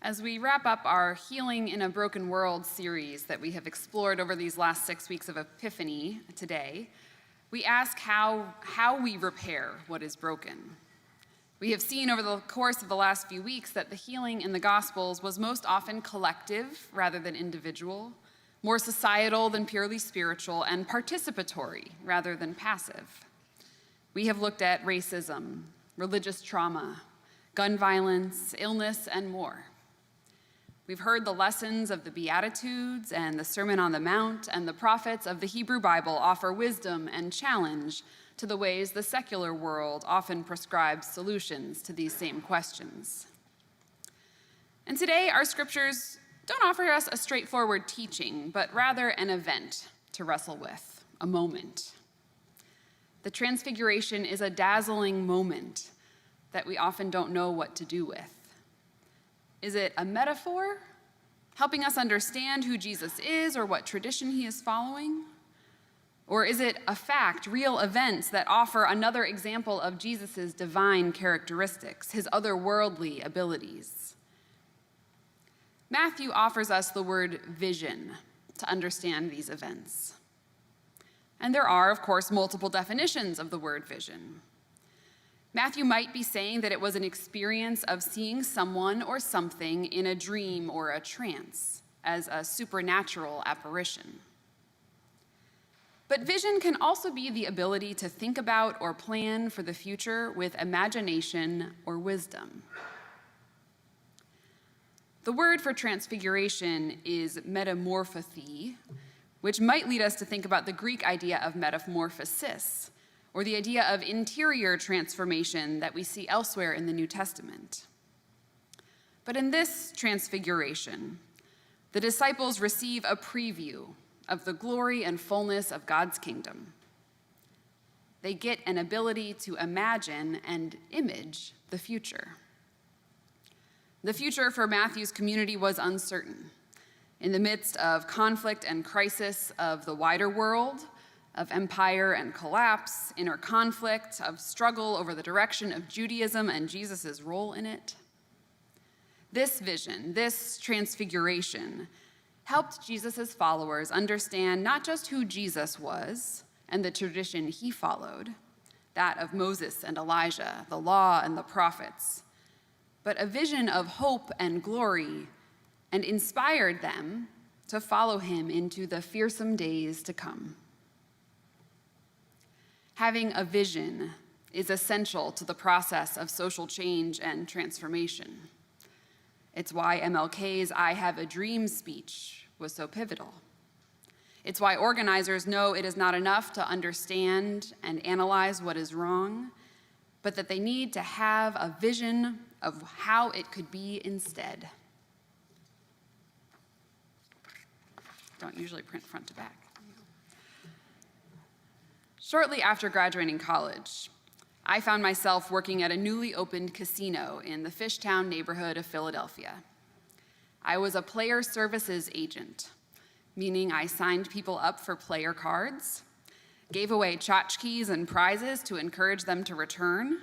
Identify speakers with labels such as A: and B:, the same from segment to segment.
A: As we wrap up our Healing in a Broken World series that we have explored over these last 6 weeks of Epiphany today, we ask how we repair what is broken. We have seen over the course of the last few weeks that the healing in the Gospels was most often collective rather than individual, more societal than purely spiritual, and participatory rather than passive. We have looked at racism, religious trauma, gun violence, illness, and more. We've heard the lessons of the Beatitudes and the Sermon on the Mount, and the prophets of the Hebrew Bible offer wisdom and challenge to the ways the secular world often prescribes solutions to these same questions. And today, our scriptures don't offer us a straightforward teaching, but rather an event to wrestle with, a moment. The Transfiguration is a dazzling moment that we often don't know what to do with. Is it a metaphor, helping us understand who Jesus is or what tradition he is following? Or is it a fact, real events that offer another example of Jesus' divine characteristics, his otherworldly abilities? Matthew offers us the word vision to understand these events. And there are, of course, multiple definitions of the word vision. Matthew might be saying that it was an experience of seeing someone or something in a dream or a trance, as a supernatural apparition. But vision can also be the ability to think about or plan for the future with imagination or wisdom. The word for transfiguration is metamorphothe, which might lead us to think about the Greek idea of metamorphosis, or the idea of interior transformation that we see elsewhere in the New Testament. But in this transfiguration, the disciples receive a preview of the glory and fullness of God's kingdom. They get an ability to imagine and image the future. The future for Matthew's community was uncertain. In the midst of conflict and crisis of the wider world, of empire and collapse, inner conflict, of struggle over the direction of Judaism and Jesus' role in it. This vision, this transfiguration, helped Jesus' followers understand not just who Jesus was and the tradition he followed, that of Moses and Elijah, the law and the prophets, but a vision of hope and glory, and inspired them to follow him into the fearsome days to come. Having a vision is essential to the process of social change and transformation. It's why MLK's "I Have a Dream" speech was so pivotal. It's why organizers know it is not enough to understand and analyze what is wrong, but that they need to have a vision of how it could be instead. Don't usually print front to back. Shortly after graduating college, I found myself working at a newly opened casino in the Fishtown neighborhood of Philadelphia. I was a player services agent, meaning I signed people up for player cards, gave away tchotchkes and prizes to encourage them to return,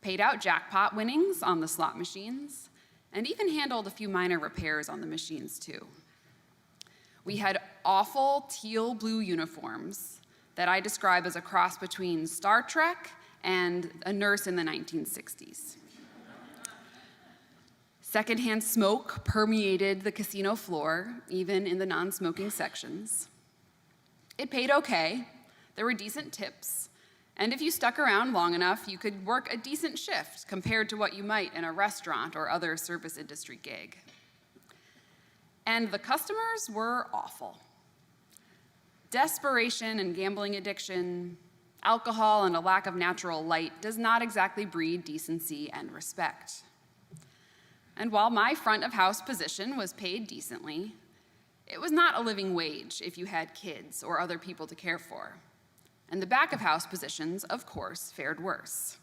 A: paid out jackpot winnings on the slot machines, and even handled a few minor repairs on the machines too. We had awful teal-blue uniforms that I describe as a cross between Star Trek and a nurse in the 1960s. Secondhand smoke permeated the casino floor, even in the non-smoking sections. It paid okay. There were decent tips. And if you stuck around long enough, you could work a decent shift compared to what you might in a restaurant or other service industry gig. And the customers were awful. Desperation and gambling addiction, alcohol, and a lack of natural light does not exactly breed decency and respect. And while my front of house position was paid decently, it was not a living wage if you had kids or other people to care for. And the back of house positions, of course, fared worse.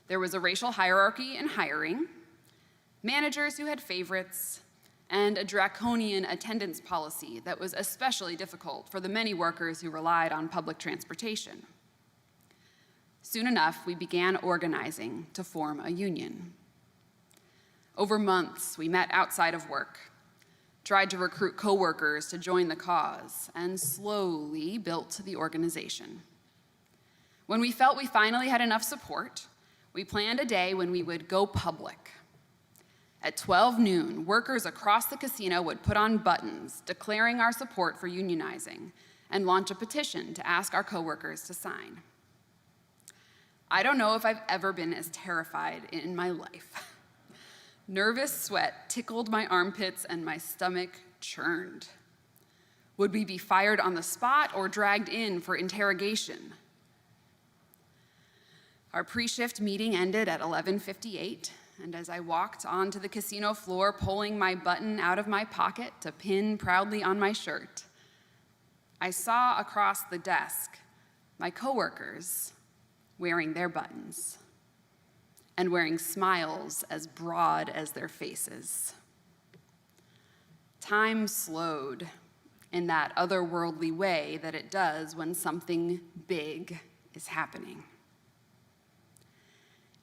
A: There was a racial hierarchy in hiring, managers who had favorites, and a draconian attendance policy that was especially difficult for the many workers who relied on public transportation. Soon enough, we began organizing to form a union. Over months, we met outside of work, tried to recruit coworkers to join the cause, and slowly built the organization. When we felt we finally had enough support, we planned a day when we would go public. At 12 noon, workers across the casino would put on buttons declaring our support for unionizing and launch a petition to ask our coworkers to sign. I don't know if I've ever been as terrified in my life. Nervous sweat tickled my armpits and my stomach churned. Would we be fired on the spot or dragged in for interrogation? Our pre-shift meeting ended at 11:58, and as I walked onto the casino floor, pulling my button out of my pocket to pin proudly on my shirt, I saw across the desk my coworkers wearing their buttons and wearing smiles as broad as their faces. Time slowed in that otherworldly way that it does when something big is happening.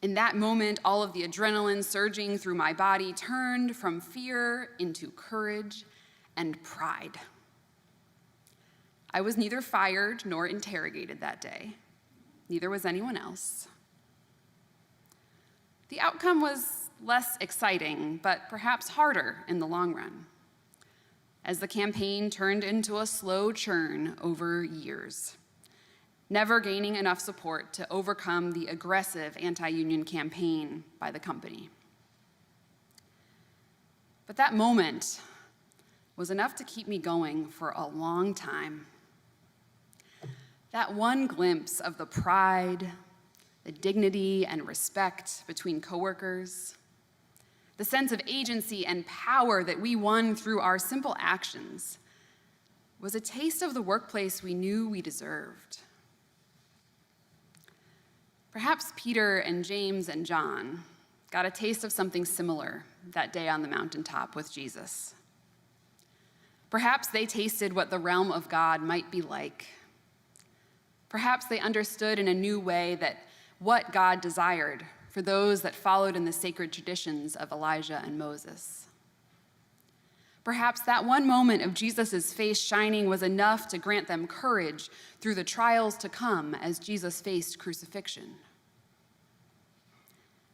A: In that moment, all of the adrenaline surging through my body turned from fear into courage and pride. I was neither fired nor interrogated that day. Neither was anyone else. The outcome was less exciting, but perhaps harder in the long run, as the campaign turned into a slow churn over years, never gaining enough support to overcome the aggressive anti-union campaign by the company. But that moment was enough to keep me going for a long time. That one glimpse of the pride, the dignity and respect between coworkers, the sense of agency and power that we won through our simple actions, was a taste of the workplace we knew we deserved. Perhaps Peter and James and John got a taste of something similar that day on the mountaintop with Jesus. Perhaps they tasted what the realm of God might be like. Perhaps they understood in a new way that what God desired for those that followed in the sacred traditions of Elijah and Moses. Perhaps that one moment of Jesus' face shining was enough to grant them courage through the trials to come as Jesus faced crucifixion.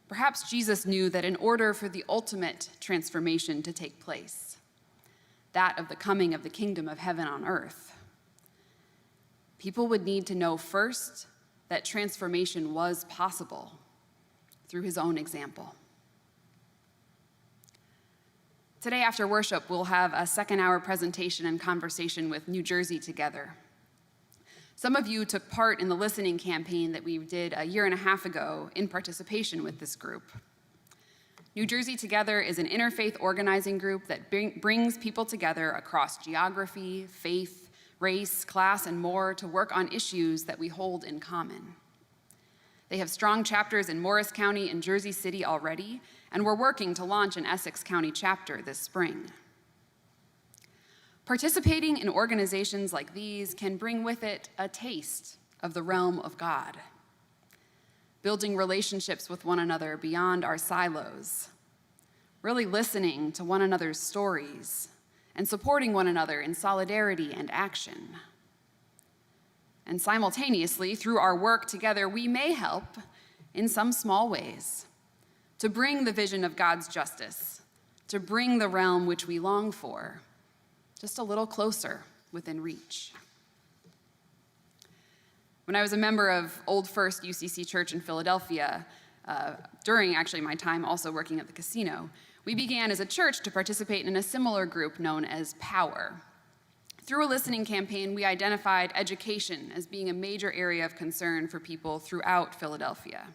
A: Perhaps Jesus knew that in order for the ultimate transformation to take place, that of the coming of the kingdom of heaven on earth, people would need to know first that transformation was possible through his own example. Today after worship, we'll have a second-hour presentation and conversation with New Jersey Together. Some of you took part in the listening campaign that we did a year and a half ago in participation with this group. New Jersey Together is an interfaith organizing group that brings people together across geography, faith, race, class, and more to work on issues that we hold in common. They have strong chapters in Morris County and Jersey City already, and we're working to launch an Essex County chapter this spring. Participating in organizations like these can bring with it a taste of the realm of God, building relationships with one another beyond our silos, really listening to one another's stories, and supporting one another in solidarity and action. And simultaneously, through our work together, we may help, in some small ways, to bring the vision of God's justice, to bring the realm which we long for, just a little closer within reach. When I was a member of Old First UCC Church in Philadelphia, during actually my time also working at the casino, we began as a church to participate in a similar group known as Power. Through a listening campaign, we identified education as being a major area of concern for people throughout Philadelphia.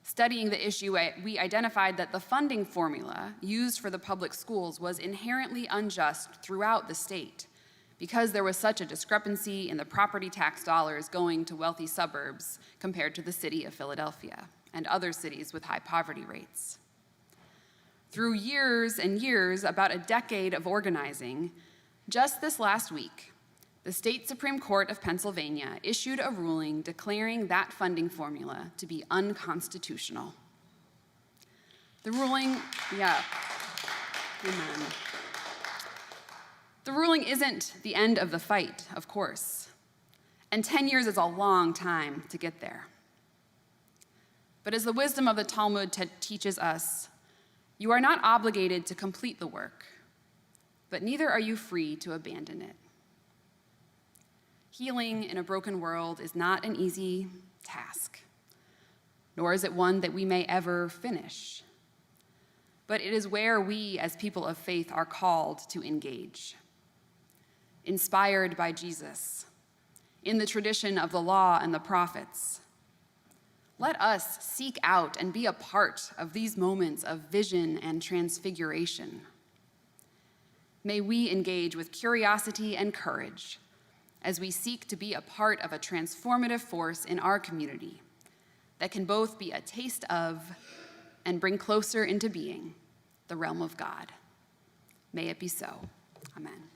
A: Studying the issue, we identified that the funding formula used for the public schools was inherently unjust throughout the state because there was such a discrepancy in the property tax dollars going to wealthy suburbs compared to the city of Philadelphia and other cities with high poverty rates. Through years and years, about a decade of organizing, just this last week, the State Supreme Court of Pennsylvania issued a ruling declaring that funding formula to be unconstitutional. The ruling, yeah, amen. The ruling isn't the end of the fight, of course, and 10 years is a long time to get there. But as the wisdom of the Talmud teaches us, you are not obligated to complete the work, but neither are you free to abandon it. Healing in a broken world is not an easy task, nor is it one that we may ever finish. But it is where we, as people of faith, are called to engage. Inspired by Jesus, in the tradition of the law and the prophets, let us seek out and be a part of these moments of vision and transfiguration. May we engage with curiosity and courage as we seek to be a part of a transformative force in our community that can both be a taste of and bring closer into being the realm of God. May it be so. Amen.